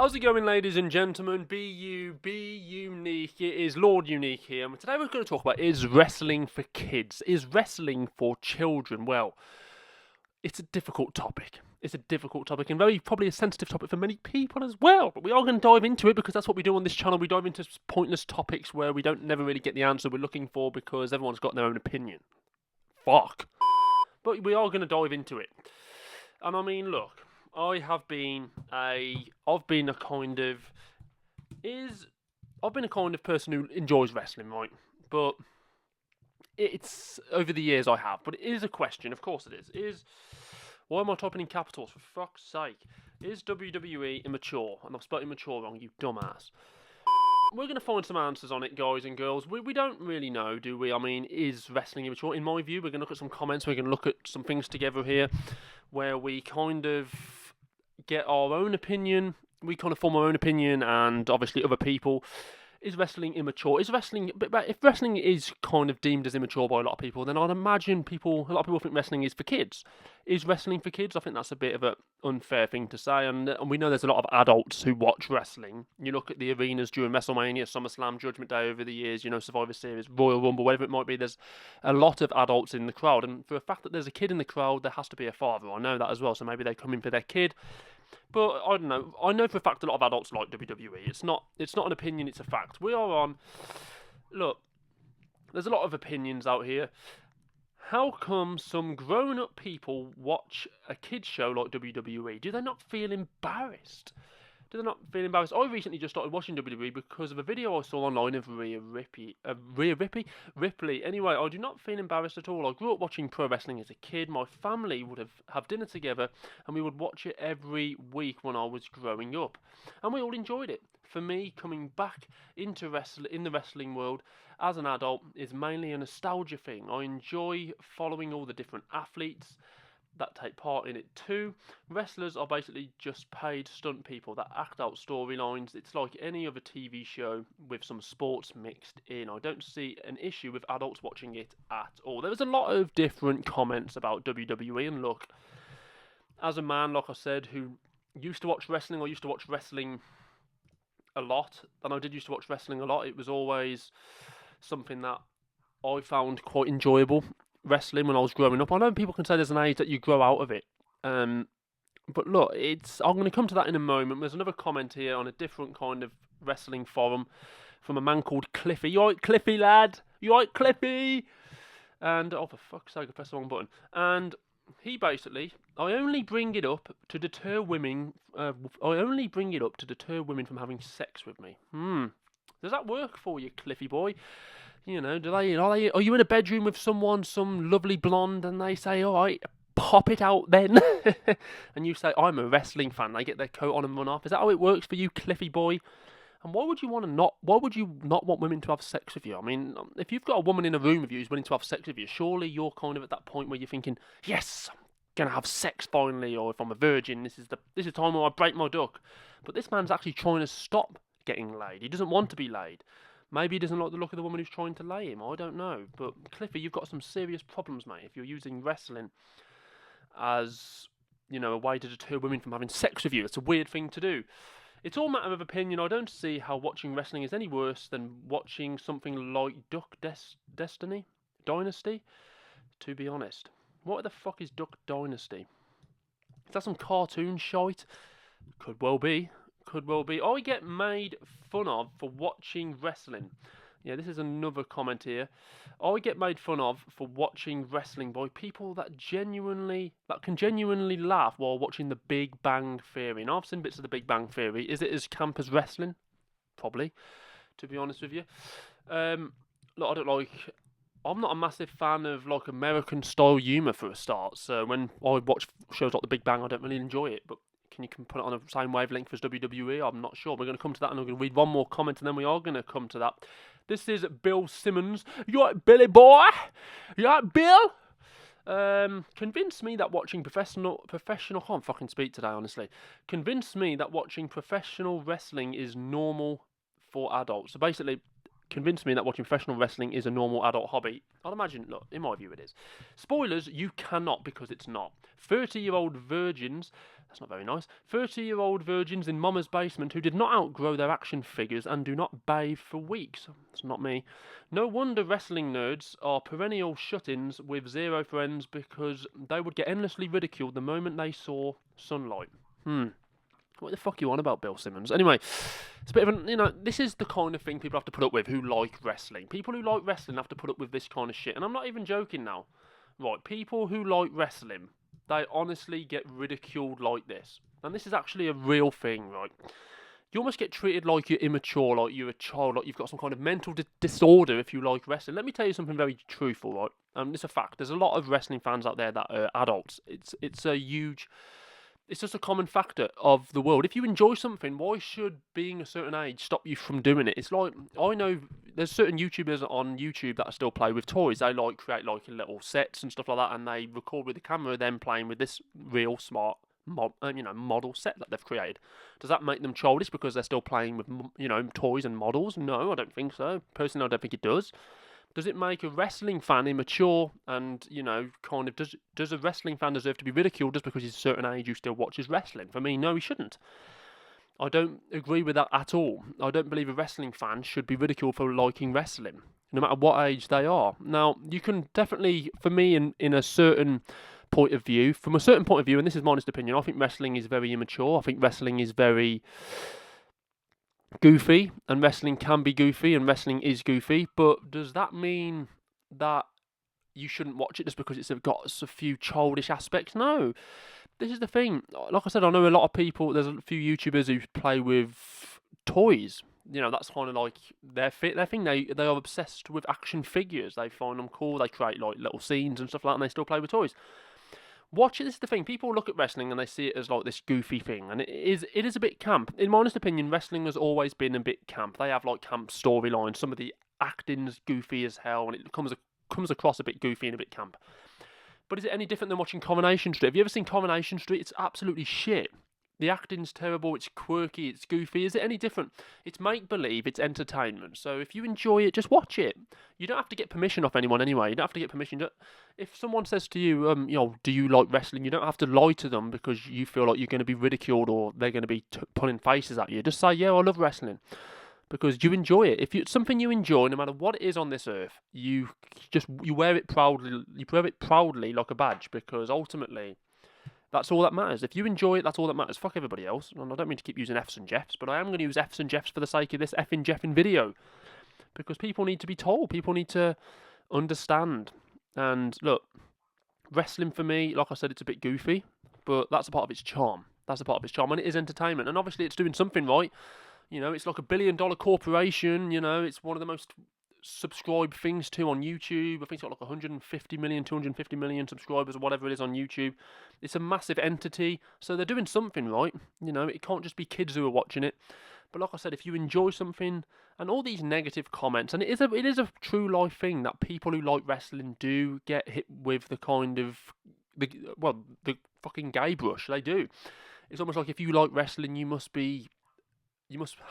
How's it going, ladies and gentlemen? Be unique. It is Lord Unique here. And today we're going to talk about, is wrestling for kids? Is wrestling for children? Well, it's a difficult topic. It's a difficult topic and probably a sensitive topic for many people as well. But we are going to dive into it because that's what we do on this channel. We dive into pointless topics where we don't never really get the answer we're looking for because everyone's got their own opinion. Fuck. But we are going to dive into it. And I mean, look. I've been a kind of person who enjoys wrestling, right? But it's over the years I have. But it is a question, of course it is. Why am I typing in capitals? For fuck's sake. Is WWE immature? And I've spelled immature wrong, you dumbass. We're going to find some answers on it, guys and girls. We don't really know, do we? I mean, is wrestling immature? In my view, we're going to look at some comments. We're going to look at some things together here where we kind of get our own opinion. We kind of form our own opinion and obviously other people. Is wrestling immature? If wrestling is kind of deemed as immature by a lot of people, then I'd imagine a lot of people think wrestling is for kids. Is wrestling for kids? I think that's a bit of an unfair thing to say, and we know there's a lot of adults who watch wrestling. You look at the arenas during WrestleMania, SummerSlam, Judgment Day over the years, Survivor Series, Royal Rumble, whatever it might be, there's a lot of adults in the crowd, and for the fact that there's a kid in the crowd, there has to be a father. I know that as well, so maybe they come in for their kid. But I don't know. I know for a fact a lot of adults like WWE. It's not an opinion, it's a fact. We are on... Look, there's a lot of opinions out here. How come some grown-up people watch a kids show like WWE? Do they not feel embarrassed? I recently just started watching WWE because of a video I saw online of Rhea Ripley. Anyway, I do not feel embarrassed at all. I grew up watching pro wrestling as a kid. My family would have dinner together and we would watch it every week when I was growing up. And we all enjoyed it. For me, coming back into in the wrestling world as an adult is mainly a nostalgia thing. I enjoy following all the different athletes that take part in it too. Wrestlers are basically just paid stunt people that act out storylines. It's like any other TV show with some sports mixed in. I don't see an issue with adults watching it at all. There was a lot of different comments about WWE, and look, as a man, like I said, who used to watch wrestling, I used to watch wrestling a lot, and I did used to watch wrestling a lot. It was always something that I found quite enjoyable. Wrestling when I was growing up. I know people can say there's an age that you grow out of it. But look, I'm going to come to that in a moment. There's another comment here on a different kind of wrestling forum from a man called Cliffy. You alright, Cliffy, lad? You alright, Cliffy? And, oh, for fuck's sake, I pressed the wrong button. And he basically, I only bring it up to deter women from having sex with me. Does that work for you, Cliffy boy? Are you in a bedroom with someone, some lovely blonde, and they say, all right, pop it out then? And you say, I'm a wrestling fan. They get their coat on and run off. Is that how it works for you, Cliffy boy? And why would you not want women to have sex with you? I mean, if you've got a woman in a room with you who's willing to have sex with you, surely you're kind of at that point where you're thinking, yes, I'm going to have sex finally, or if I'm a virgin, this is the time where I break my duck. But this man's actually trying to stop getting laid. He doesn't want to be laid. Maybe he doesn't like the look of the woman who's trying to lay him. I don't know. But Cliffy, you've got some serious problems, mate, if you're using wrestling as, a way to deter women from having sex with you. It's a weird thing to do. It's all a matter of opinion. I don't see how watching wrestling is any worse than watching something like Duck Dynasty, to be honest. What the fuck is Duck Dynasty? Is that some cartoon shite? Could well be. I get made fun of for watching wrestling. Yeah, this is another comment here. I get made fun of for watching wrestling by people that can genuinely laugh while watching The Big Bang Theory. And I've seen bits of The Big Bang Theory. Is it as camp as wrestling? Probably, to be honest with you. I'm not a massive fan of American style humour for a start. So when I watch shows like The Big Bang, I don't really enjoy it. But you can put it on the same wavelength as WWE? I'm not sure. We're going to come to that, and I'm going to read one more comment, and then we are going to come to that. This is Bill Simmons. You right, Billy boy? You right, Bill? Convinced me that watching professional. I can't fucking speak today, honestly. Convinced me that watching professional wrestling is normal for adults. So basically, convince me that watching professional wrestling is a normal adult hobby. I'd imagine, look, in my view it is. Spoilers, you cannot because it's not. 30-year-old virgins, that's not very nice, 30-year-old virgins in mama's basement who did not outgrow their action figures and do not bathe for weeks. That's not me. No wonder wrestling nerds are perennial shut-ins with zero friends because they would get endlessly ridiculed the moment they saw sunlight. What the fuck you on about, Bill Simmons? Anyway, it's a bit of this is the kind of thing people have to put up with who like wrestling. People who like wrestling have to put up with this kind of shit. And I'm not even joking now. Right, people who like wrestling, they honestly get ridiculed like this. And this is actually a real thing, right? You almost get treated like you're immature, like you're a child, like you've got some kind of mental disorder if you like wrestling. Let me tell you something very truthful, right? It's a fact. There's a lot of wrestling fans out there that are adults. It's a huge... It's just a common factor of the world. If you enjoy something, why should being a certain age stop you from doing it? It's like, I know there's certain YouTubers on YouTube that still play with toys. They create little sets and stuff like that, and they record with the camera them playing with this real smart model set that they've created. Does that make them childish because they're still playing with toys and models? No, I don't think so. Personally, I don't think it does. Does it make a wrestling fan immature? And does a wrestling fan deserve to be ridiculed just because he's a certain age who still watches wrestling? For me, no, he shouldn't. I don't agree with that at all. I don't believe a wrestling fan should be ridiculed for liking wrestling, no matter what age they are. Now, you can definitely, for me, in a certain point of view, from a certain point of view, and this is my honest opinion, I think wrestling is very immature. I think wrestling is very goofy, and wrestling can be goofy, and wrestling is goofy, but does that mean that you shouldn't watch it just because it's got a few childish aspects? No. This is the thing. Like I said, I know a lot of people, there's a few YouTubers who play with toys. That's kind of like their thing. They are obsessed with action figures. They find them cool. They create little scenes and stuff like that, and they still play with toys. Watch it. This is the thing. People look at wrestling and they see it as like this goofy thing, and it is a bit camp. In my honest opinion, wrestling has always been a bit camp. They have camp storylines. Some of the acting's goofy as hell, and it comes across a bit goofy and a bit camp. But is it any different than watching Coronation Street? Have you ever seen Coronation Street? It's absolutely shit. The acting's terrible, it's quirky, it's goofy. Is it any different? It's make-believe, it's entertainment. So if you enjoy it, just watch it. You don't have to get permission off anyone anyway. You don't have to get permission. If someone says to you, do you like wrestling? You don't have to lie to them because you feel like you're going to be ridiculed or they're going to be pulling faces at you. Just say, yeah, I love wrestling. Because you enjoy it. If it's something you enjoy, no matter what it is on this earth, you wear it proudly. You wear it proudly like a badge because ultimately... that's all that matters. If you enjoy it, that's all that matters. Fuck everybody else. And I don't mean to keep using F's and Jeffs, but I am going to use F's and Jeffs for the sake of this effing Jeffing video. Because people need to be told. People need to understand. And look, wrestling for me, like I said, it's a bit goofy, but that's a part of its charm. That's a part of its charm. And it is entertainment. And obviously it's doing something right. It's like $1 billion corporation. It's one of the most subscribed things to on YouTube. I think it's got like 150 million, 250 million subscribers or whatever it is on YouTube. It's a massive entity, so they're doing something right. It can't just be kids who are watching it. But like I said, if you enjoy something, and all these negative comments, and it is a true life thing that people who like wrestling do get hit with the kind of the fucking gay brush. They do. It's almost like if you like wrestling, you must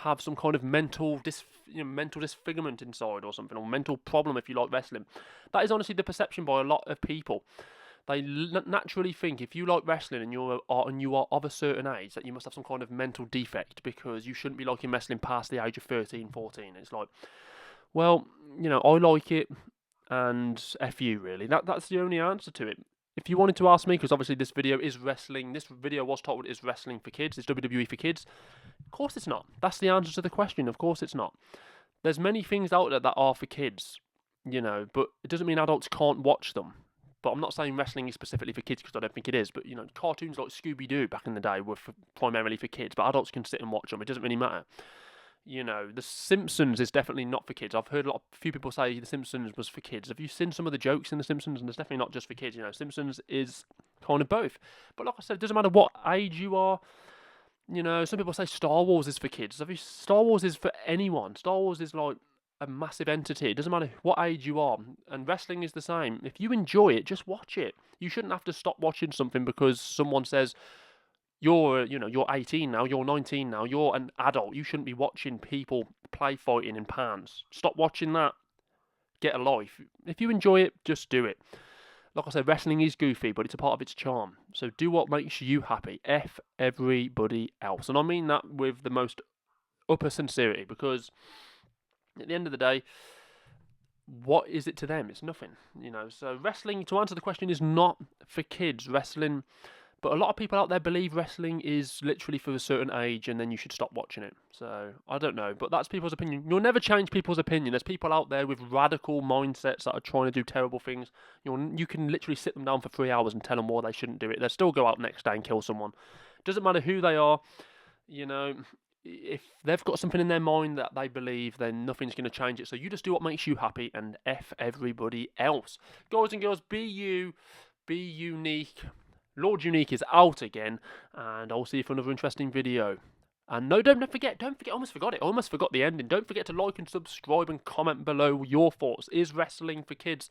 have some kind of mental disfigurement inside or something, or mental problem if you like wrestling. That is honestly the perception by a lot of people. They naturally think if you like wrestling and you are of a certain age that you must have some kind of mental defect because you shouldn't be liking wrestling past the age of 13, 14. It's like, well, I like it and F you really. That's the only answer to it. If you wanted to ask me, because obviously this video is wrestling, this video was titled is wrestling for kids, it's WWE for kids. Of course it's not. That's the answer to the question. Of course it's not. There's many things out there that are for kids, but it doesn't mean adults can't watch them. But I'm not saying wrestling is specifically for kids because I don't think it is. But, cartoons like Scooby-Doo back in the day were primarily for kids, but adults can sit and watch them. It doesn't really matter. The Simpsons is definitely not for kids. I've heard a few people say The Simpsons was for kids. Have you seen some of the jokes in The Simpsons? And it's definitely not just for kids. Simpsons is kind of both. But like I said, it doesn't matter what age you are. Some people say Star Wars is for kids. Star Wars is for anyone. Star Wars is like a massive entity. It doesn't matter what age you are. And wrestling is the same. If you enjoy it, just watch it. You shouldn't have to stop watching something because someone says, you're 18 now, you're 19 now, you're an adult. You shouldn't be watching people play fighting in pans. Stop watching that. Get a life. If you enjoy it, just do it. Like I said, wrestling is goofy, but it's a part of its charm. So do what makes you happy. F everybody else. And I mean that with the most upper sincerity, because at the end of the day, what is it to them? It's nothing, So wrestling, to answer the question, is not for kids. Wrestling, but a lot of people out there believe wrestling is literally for a certain age and then you should stop watching it. So I don't know, but that's people's opinion. You'll never change people's opinion. There's people out there with radical mindsets that are trying to do terrible things. You can literally sit them down for 3 hours and tell them why they shouldn't do it. They'll still go out next day and kill someone. Doesn't matter who they are, if they've got something in their mind that they believe, then nothing's going to change it. So you just do what makes you happy and F everybody else. Guys and girls, be you, be unique. Lord Unique is out again, and I'll see you for another interesting video. And no, don't forget, I almost forgot it. I almost forgot the ending. Don't forget to like and subscribe and comment below your thoughts. Is wrestling for kids?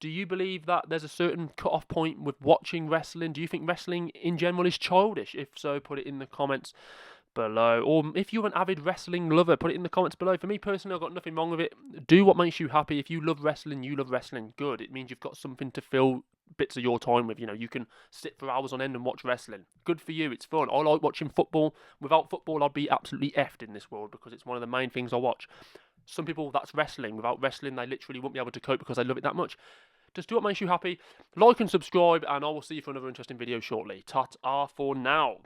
Do you believe that there's a certain cut-off point with watching wrestling? Do you think wrestling in general is childish? If so, put it in the comments below. Or if you're an avid wrestling lover, put it in the comments below. For me personally, I've got nothing wrong with it. Do what makes you happy. If you love wrestling, good. It means you've got something to fill bits of your time with. You can sit for hours on end and watch wrestling. Good for you. It's fun. I like watching football. Without football, I'd be absolutely effed in this world, because it's one of the main things I watch. Some people, that's wrestling. Without wrestling, they literally won't be able to cope because they love it that much. Just do what makes you happy. Like and subscribe, and I will see you for another interesting video shortly. Ta-ta for now.